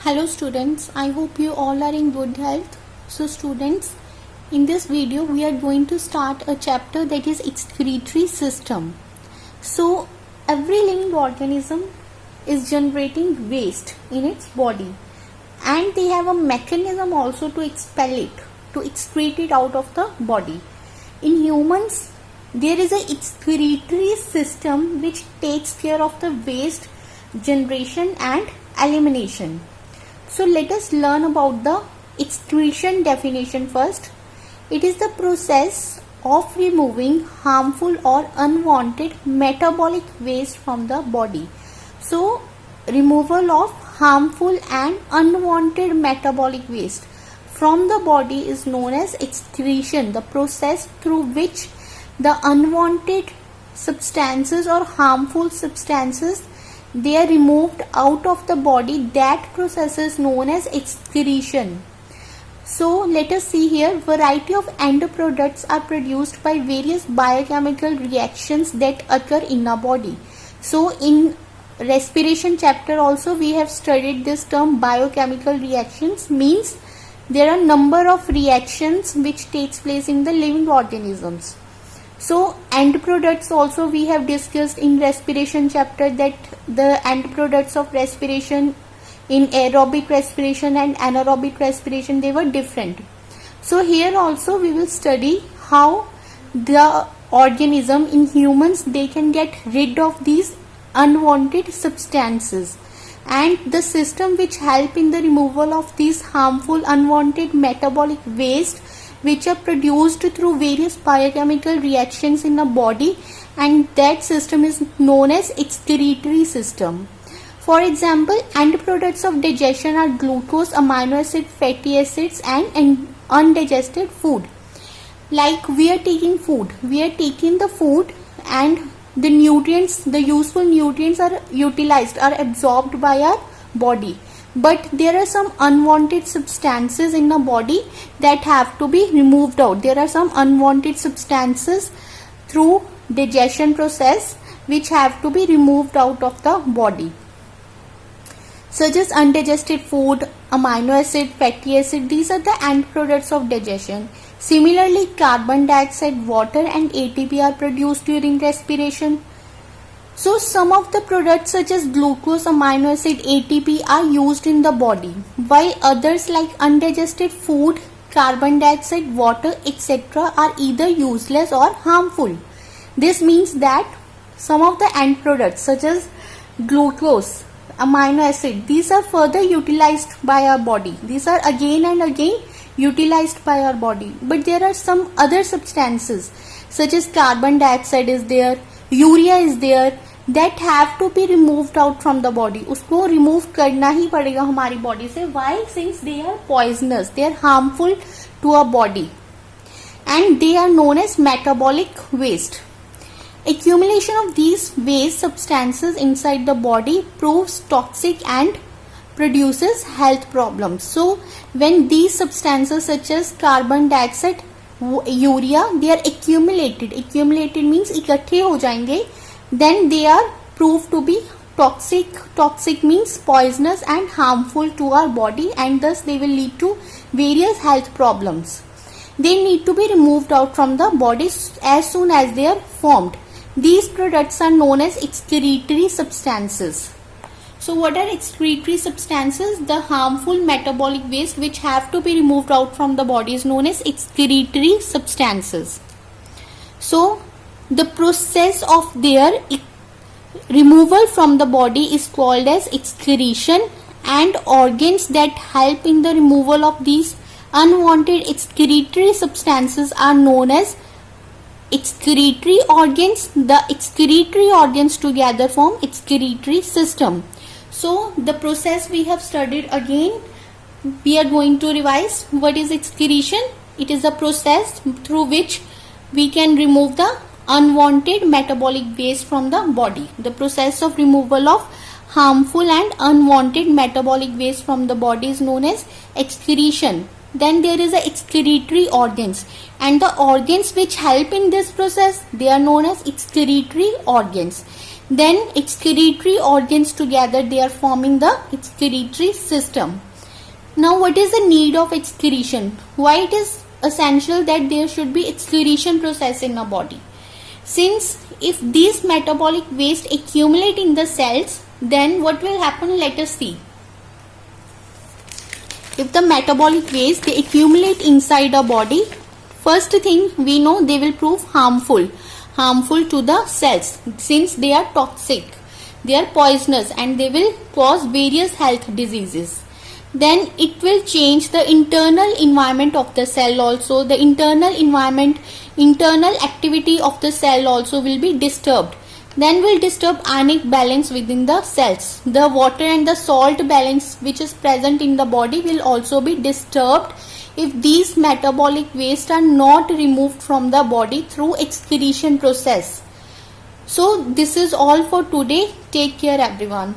Hello students, I hope you all are in good health. So students, in this video we are going to start a chapter that is excretory system. So every living organism is generating waste in its body and they have a mechanism also to expel it, to excrete it out of the body. In humans, there is a excretory system which takes care of the waste generation and elimination. So let us learn about the excretion definition first. It is the process of removing harmful or unwanted metabolic waste from the body. So removal of harmful and unwanted metabolic waste from the body is known as excretion, the process through which the unwanted substances or harmful substances they are removed out of the body. That process is known as excretion. So let us see here, variety of end products are produced by various biochemical reactions that occur in our body. So in respiration chapter also we have studied this term biochemical reactions, means there are number of reactions which takes place in the living organisms. So end products also we have discussed in respiration chapter, that the end products of respiration in aerobic respiration and anaerobic respiration, they were different. So here also we will study how the organism in humans, they can get rid of these unwanted substances, and the system which help in the removal of these harmful unwanted metabolic waste which are produced through various biochemical reactions in the body, and that system is known as excretory system. For example, end products of digestion are glucose, amino acid, fatty acids and undigested food. Like we are taking food, the food and the nutrients, the useful nutrients are utilized, are absorbed by our body. But there are some unwanted substances in the body that have to be removed out. There are some unwanted substances through digestion process which have to be removed out of the body, such as undigested food, amino acid, fatty acid. These are the end products of digestion. Similarly, carbon dioxide, water and ATP are produced during respiration. So some of the products such as glucose, amino acid, ATP are used in the body, while others like undigested food, carbon dioxide, water, etc. are either useless or harmful. This means that some of the end products such as glucose, amino acid, these are further utilized by our body. These are again and again utilized by our body. But there are some other substances such as carbon dioxide is there, urea is there, that have to be removed out from the body. उसको remove करना ही पड़ेगा हमारी body से. Why? Since they are poisonous, they are harmful to our body, and they are known as metabolic waste. Accumulation of these waste substances inside the body proves toxic and produces health problems. So when these substances such as carbon dioxide, urea, they are accumulated means इकट्ठे हो जाएंगे, then they are proved to be toxic means poisonous and harmful to our body, and thus they will lead to various health problems. They need to be removed out from the body as soon as they are formed. These products are known as excretory substances. So what are excretory substances? The harmful metabolic waste which have to be removed out from the body is known as excretory substances. So the process of their removal from the body is called as excretion, and organs that help in the removal of these unwanted excretory substances are known as excretory organs. The excretory organs together form excretory system. So the process we have studied, again we are going to revise. What is excretion? It is a process through which we can remove the unwanted metabolic waste from the body. The process of removal of harmful and unwanted metabolic waste from the body is known as excretion. Then there is a excretory organs, and the organs which help in this process, they are known as excretory organs. then excretory organs together, they are forming the excretory system. Now what is the need of excretion? Why it is essential that there should be excretion process in a body? Since if these metabolic waste accumulate in the cells, then what will happen? Let us see. If the metabolic waste they accumulate inside a body, first thing we know, they will prove harmful to the cells, since they are toxic, they are poisonous, and they will cause various health diseases. Then it will change the internal environment of the cell also. The internal activity of the cell also will be disturbed. Then will disturb ionic balance within the cells. The water and the salt balance which is present in the body will also be disturbed if these metabolic waste are not removed from the body through excretion process. So this is all for today. Take care everyone.